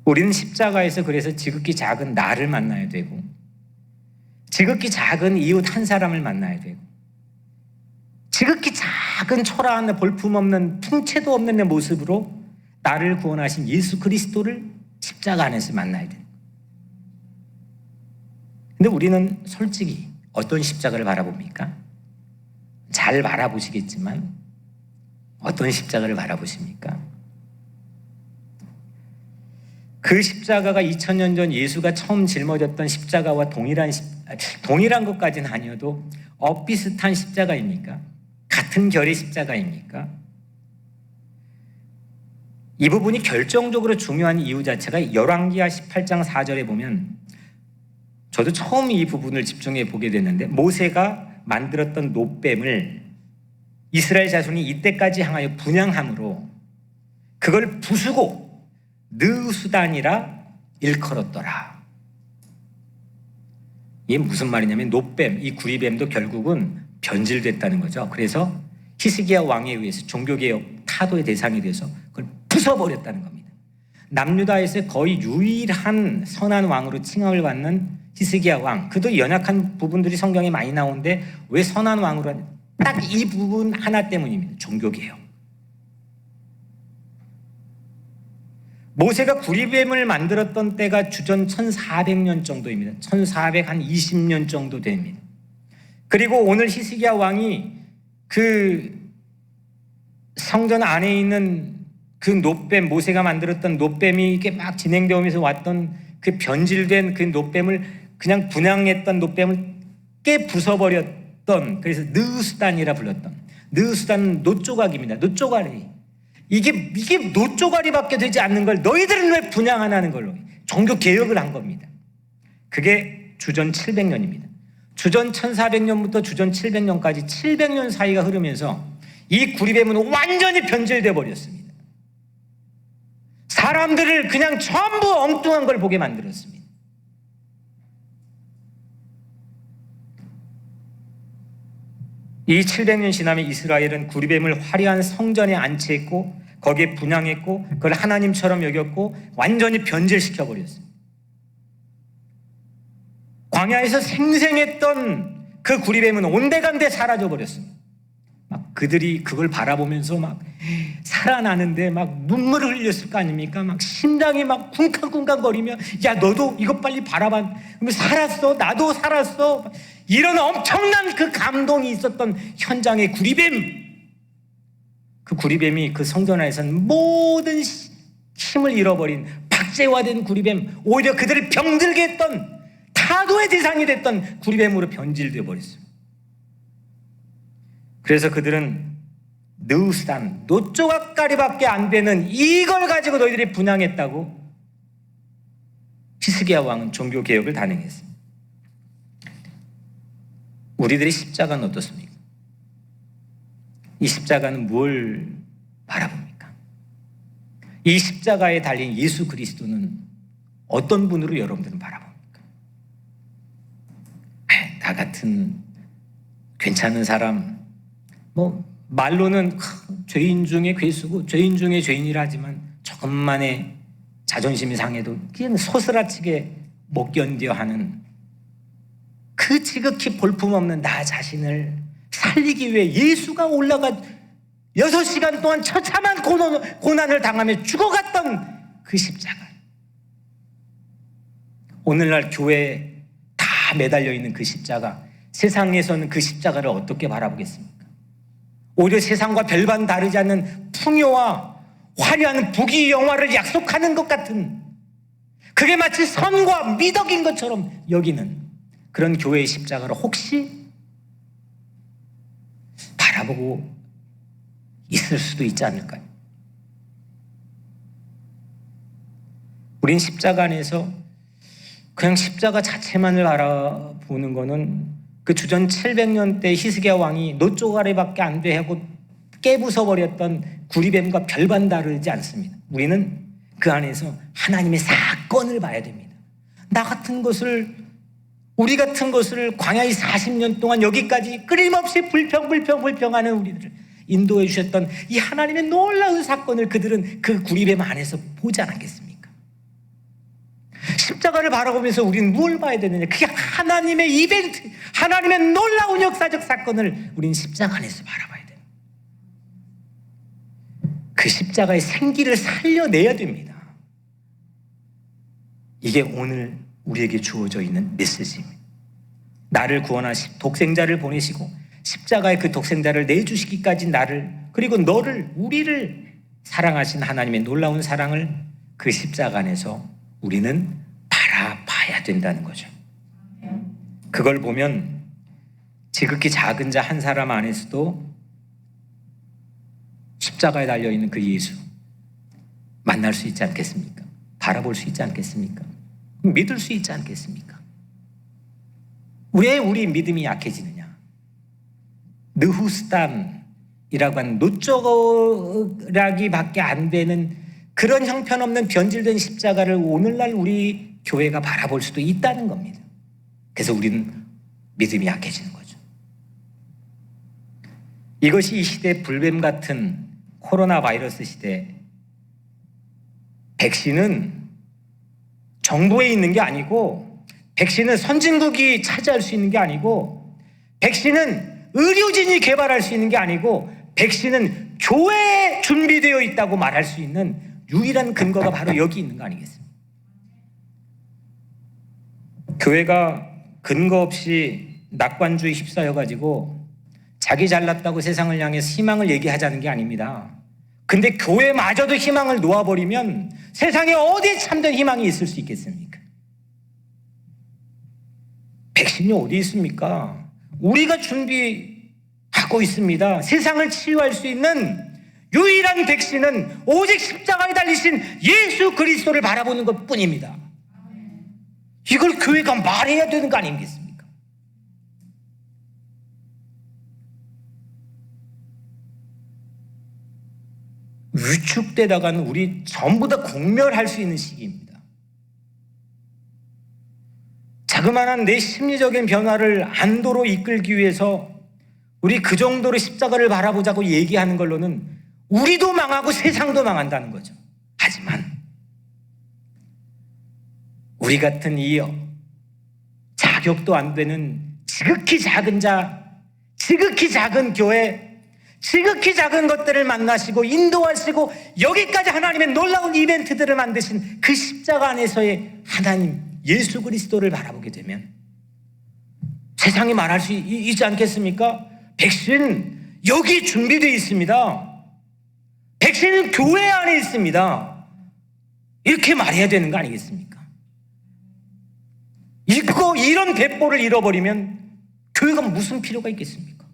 우리는 십자가에서 그래서 지극히 작은 나를 만나야 되고 지극히 작은 이웃 한 사람을 만나야 되고 지극히 작은 초라한 볼품없는 풍채도 없는 내 모습으로 나를 구원하신 예수 그리스도를 십자가 안에서 만나야 돼요. 근데 우리는 솔직히 어떤 십자가를 바라봅니까? 잘 바라보시겠지만 어떤 십자가를 바라보십니까? 그 십자가가 2000년 전 예수가 처음 짊어졌던 십자가와 동일한 것까지는 아니어도 엇비슷한 십자가입니까? 같은 결의 십자가입니까? 이 부분이 결정적으로 중요한 이유 자체가 열왕기하 18장 4절에 보면 저도 처음 이 부분을 집중해 보게 됐는데 모세가 만들었던 놋뱀을 이스라엘 자손이 이때까지 향하여 분향함으로 그걸 부수고 느수단이라 일컬었더라. 이게 무슨 말이냐면 놋뱀, 이 구리뱀도 결국은 변질됐다는 거죠. 그래서 히스기야 왕에 의해서 종교개혁 타도의 대상이 돼서 그걸 부숴버렸다는 겁니다. 남유다에서 거의 유일한 선한 왕으로 칭함을 받는 히스기야 왕, 그도 연약한 부분들이 성경에 많이 나오는데 왜 선한 왕으로 하냐? 딱 이 부분 하나 때문입니다. 종교개혁. 모세가 구리뱀을 만들었던 때가 주전 1400년 정도입니다. 1420년 정도 됩니다. 그리고 오늘 히스기야 왕이 그 성전 안에 있는 그 놋뱀, 모세가 만들었던 놋뱀이 이렇게 막 진행되면서 왔던 그 변질된 그 놋뱀을 그냥 분양했던 놋뱀을 깨 부숴버렸던, 그래서 느수단이라 불렀던, 느수단은 놋조각입니다. 놋조각이 이게 놋조각이밖에 되지 않는 걸 너희들은 왜 분양 안 하는 걸로 종교 개혁을 한 겁니다. 그게 주전 700년입니다. 주전 1400년부터 주전 700년까지 700년 사이가 흐르면서 이 구리뱀은 완전히 변질돼 버렸습니다. 사람들을 그냥 전부 엉뚱한 걸 보게 만들었습니다. 이 700년 지나면 이스라엘은 구리뱀을 화려한 성전에 안치했고 거기에 분향했고 그걸 하나님처럼 여겼고 완전히 변질시켜 버렸습니다. 광야에서 생생했던 그 구리뱀은 온데간데 사라져 버렸습니다. 막 그들이 그걸 바라보면서 막 살아나는데 막 눈물을 흘렸을 거 아닙니까? 막 심장이 막 쿵쾅쿵쾅거리며 야 너도 이것 빨리 바라봐. 그러면 살았어. 나도 살았어. 이런 엄청난 그 감동이 있었던 현장의 구리뱀. 그 구리뱀이 그 성전 안에서는 모든 힘을 잃어버린 박제화된 구리뱀, 오히려 그들을 병들게 했던 타도의 대상이 됐던 구리뱀으로 변질되어 버렸습니다. 그래서 그들은 느우스단, 놋조각가리밖에 안 되는 이걸 가지고 너희들이 분향했다고 히스기야 왕은 종교개혁을 단행했습니다. 우리들의 십자가는 어떻습니까? 이 십자가는 뭘 바라봅니까? 이 십자가에 달린 예수 그리스도는 어떤 분으로 여러분들은 바라봅니까? 나 같은 괜찮은 사람, 말로는 죄인 중에 괴수고 죄인 중에 죄인이라 하지만 조금만의 자존심이 상해도 그냥 소스라치게 못 견뎌 하는 그 지극히 볼품없는 나 자신을 살리기 위해 예수가 올라가 6시간 동안 처참한 고난을 당하며 죽어갔던 그 십자가. 오늘날 교회에 다 매달려 있는 그 십자가, 세상에서는 그 십자가를 어떻게 바라보겠습니까? 오히려 세상과 별반 다르지 않는 풍요와 화려한 부귀 영화를 약속하는 것 같은, 그게 마치 선과 미덕인 것처럼 여기는 그런 교회의 십자가를 혹시 바라보고 있을 수도 있지 않을까요? 우린 십자가 안에서 그냥 십자가 자체만을 바라보는 거는 그 주전 700년 때 히스기야 왕이 놋조가리밖에 안 돼 하고 깨부숴버렸던 구리뱀과 별반 다르지 않습니다. 우리는 그 안에서 하나님의 사건을 봐야 됩니다. 우리 같은 것을 광야의 40년 동안 여기까지 끊임없이 불평하는 우리들을 인도해 주셨던 이 하나님의 놀라운 사건을 그들은 그 구리뱀 안에서 보지 않았겠습니까? 십자가를 바라보면서 우리는 뭘 봐야 되느냐? 그게 하나님의 이벤트, 하나님의 놀라운 역사적 사건을 우리는 십자가 안에서 바라봐야 돼요. 그 십자가의 생기를 살려내야 됩니다. 이게 오늘 우리에게 주어져 있는 메시지입니다. 나를 구원하신 독생자를 보내시고 십자가의 그 독생자를 내주시기까지 나를, 그리고 너를, 우리를 사랑하신 하나님의 놀라운 사랑을 그 십자가 안에서 우리는 바라봐야 된다는 거죠. 그걸 보면 지극히 작은 자 한 사람 안에서도 십자가에 달려있는 그 예수 만날 수 있지 않겠습니까? 바라볼 수 있지 않겠습니까? 믿을 수 있지 않겠습니까? 왜 우리 믿음이 약해지느냐? 느후스담이라고 하는 놋조각이밖에 안 되는 그런 형편없는 변질된 십자가를 오늘날 우리 교회가 바라볼 수도 있다는 겁니다. 그래서 우리는 믿음이 약해지는 거죠. 이것이 이 시대 불뱀 같은 코로나 바이러스 시대, 백신은 정부에 있는 게 아니고, 백신은 선진국이 차지할 수 있는 게 아니고, 백신은 의료진이 개발할 수 있는 게 아니고, 백신은 교회에 준비되어 있다고 말할 수 있는 유일한 근거가 바로 여기 있는 거 아니겠습니까? 교회가 근거 없이 낙관주의 휩싸여가지고 자기 잘났다고 세상을 향해 희망을 얘기하자는 게 아닙니다. 근데 교회마저도 희망을 놓아버리면 세상에 어디에 참된 희망이 있을 수 있겠습니까? 백신이 어디 있습니까? 우리가 준비하고 있습니다. 세상을 치유할 수 있는 유일한 백신은 오직 십자가에 달리신 예수 그리스도를 바라보는 것 뿐입니다. 이걸 교회가 말해야 되는 거 아니겠습니까? 위축되다가는 우리 전부 다 공멸할 수 있는 시기입니다. 자그마한 내 심리적인 변화를 안도로 이끌기 위해서 우리 그 정도로 십자가를 바라보자고 얘기하는 걸로는 우리도 망하고 세상도 망한다는 거죠. 하지만 우리 같은 이 자격도 안 되는 지극히 작은 자, 지극히 작은 교회, 지극히 작은 것들을 만나시고 인도하시고 여기까지 하나님의 놀라운 이벤트들을 만드신 그 십자가 안에서의 하나님 예수 그리스도를 바라보게 되면 세상이 말할 수 있지 않겠습니까? 백신 여기 준비되어 있습니다. 백신은 교회 안에 있습니다. 이렇게 말해야 되는 거 아니겠습니까? 이런 대보를 잃어버리면 교회가 무슨 필요가 있겠습니까?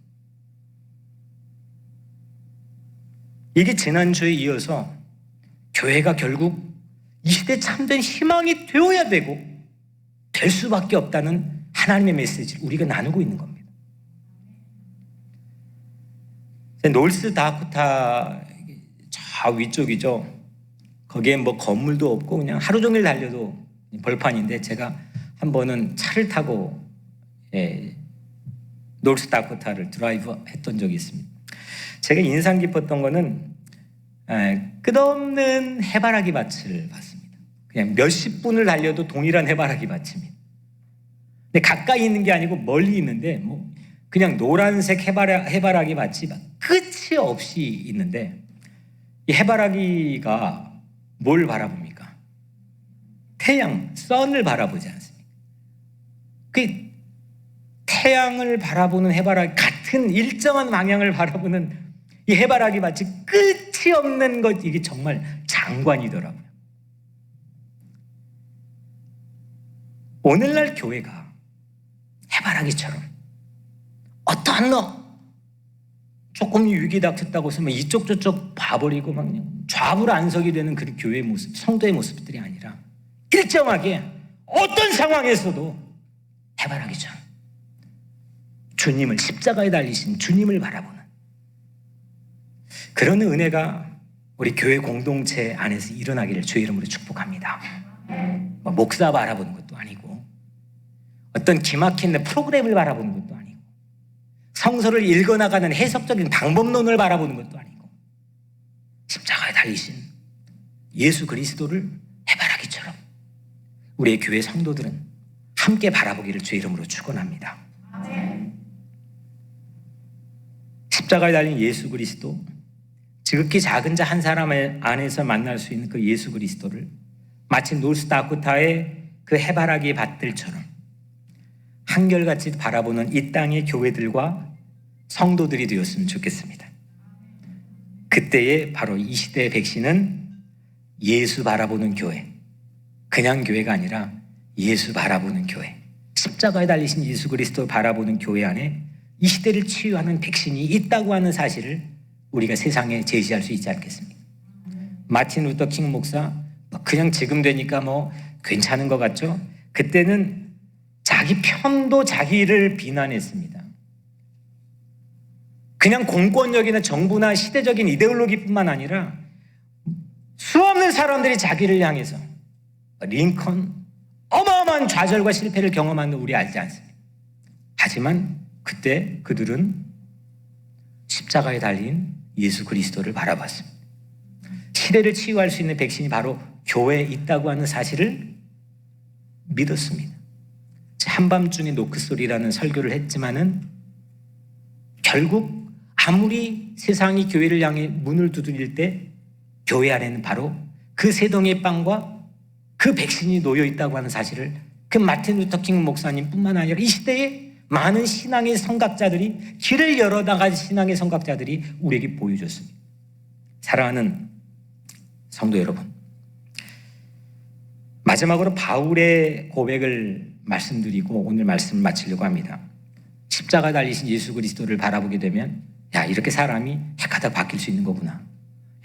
이게 지난주에 이어서 교회가 결국 이 시대 참된 희망이 되어야 되고 될 수밖에 없다는 하나님의 메시지를 우리가 나누고 있는 겁니다. 노스 다코타 저 위쪽이죠. 거기에 뭐 건물도 없고 그냥 하루 종일 달려도 벌판인데, 제가 한 번은 차를 타고 노스 다코타를 드라이브 했던 적이 있습니다. 제가 인상 깊었던 거는 끝없는 해바라기 밭을 봤습니다. 그냥 몇십 분을 달려도 동일한 해바라기 밭입니다. 근데 가까이 있는 게 아니고 멀리 있는데 뭐 그냥 노란색 해바라기 밭이 막 끝이 없이 있는데, 이 해바라기가 뭘 바라봅니까? 태양, 선을 바라보지 않습니까? 그 태양을 바라보는 해바라기 같은 일정한 방향을 바라보는 이 해바라기 밭이 끝이 끝이 없는 것, 이게 정말 장관이더라고요. 오늘날 교회가 해바라기처럼 어떠한 거 조금 위기 닥쳤다고 해서 이쪽 저쪽 봐버리고 막 좌불안석이 되는 그 교회의 모습, 성도의 모습들이 아니라 일정하게 어떤 상황에서도 해바라기처럼 주님을, 십자가에 달리신 주님을 바라보는 그런 은혜가 우리 교회 공동체 안에서 일어나기를 주의 이름으로 축복합니다. 목사 바라보는 것도 아니고 어떤 기막힌 프로그램을 바라보는 것도 아니고 성서를 읽어나가는 해석적인 방법론을 바라보는 것도 아니고 십자가에 달리신 예수 그리스도를 해바라기처럼 우리의 교회 성도들은 함께 바라보기를 주의 이름으로 축원합니다. 십자가에 달린 예수 그리스도, 지극히 작은 자 한 사람 안에서 만날 수 있는 그 예수 그리스도를 마치 노스다코타의 그 해바라기 밭들처럼 한결같이 바라보는 이 땅의 교회들과 성도들이 되었으면 좋겠습니다. 그때의 바로 이 시대의 백신은 예수 바라보는 교회, 그냥 교회가 아니라 예수 바라보는 교회, 십자가에 달리신 예수 그리스도 바라보는 교회 안에 이 시대를 치유하는 백신이 있다고 하는 사실을 우리가 세상에 제시할 수 있지 않겠습니까? 마틴 루터 킹 목사, 그냥 지금 되니까 괜찮은 것 같죠? 그때는 자기 편도 자기를 비난했습니다. 그냥 공권력이나 정부나 시대적인 이데올로기뿐만 아니라 수없는 사람들이 자기를 향해서 링컨, 어마어마한 좌절과 실패를 경험한 걸 우리 알지 않습니까? 하지만 그때 그들은 십자가에 달린 예수 그리스도를 바라봤습니다. 시대를 치유할 수 있는 백신이 바로 교회에 있다고 하는 사실을 믿었습니다. 한밤중에 노크소리라는 설교를 했지만은 결국 아무리 세상이 교회를 향해 문을 두드릴 때 교회 안에는 바로 그 세동의 빵과 그 백신이 놓여 있다고 하는 사실을 그 마틴 루터 킹 목사님뿐만 아니라 이 시대에 많은 신앙의 성각자들이, 길을 열어나간 신앙의 성각자들이 우리에게 보여줬습니다. 사랑하는 성도 여러분, 마지막으로 바울의 고백을 말씀드리고 오늘 말씀을 마치려고 합니다. 십자가 달리신 예수 그리스도를 바라보게 되면 이렇게 사람이 핵하다 바뀔 수 있는 거구나.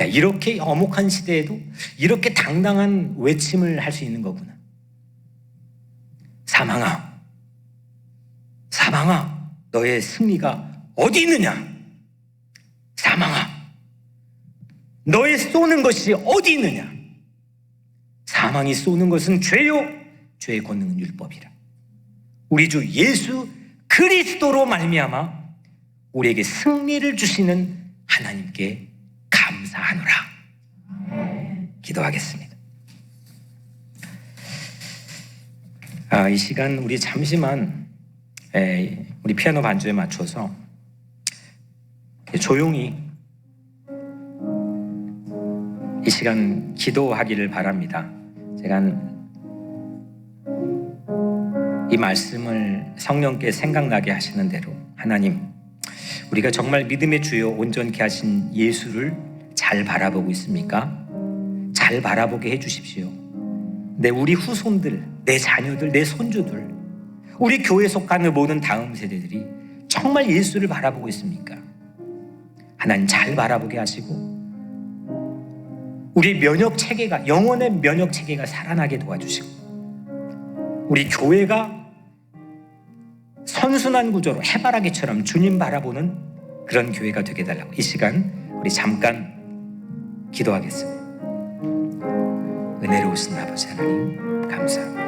이렇게 엄혹한 시대에도 이렇게 당당한 외침을 할 수 있는 거구나. 사망아, 사망아, 너의 승리가 어디 있느냐? 사망아, 너의 쏘는 것이 어디 있느냐? 사망이 쏘는 것은 죄요, 죄의 권능은 율법이라. 우리 주 예수 그리스도로 말미암아 우리에게 승리를 주시는 하나님께 감사하노라. 기도하겠습니다. 이 시간 우리 잠시만 우리 피아노 반주에 맞춰서 조용히 이 시간 기도하기를 바랍니다. 제가 이 말씀을 성령께 생각나게 하시는 대로, 하나님, 우리가 정말 믿음의 주요 온전케 하신 예수를 잘 바라보고 있습니까? 잘 바라보게 해주십시오. 우리 후손들, 내 자녀들, 내 손주들, 우리 교회에 속하는 모든 다음 세대들이 정말 예수를 바라보고 있습니까? 하나님, 잘 바라보게 하시고 우리 면역체계가, 영혼의 면역체계가 살아나게 도와주시고 우리 교회가 선순환 구조로 해바라기처럼 주님 바라보는 그런 교회가 되게 해달라고 이 시간 우리 잠깐 기도하겠습니다. 은혜로우신 아버지 하나님, 감사합니다.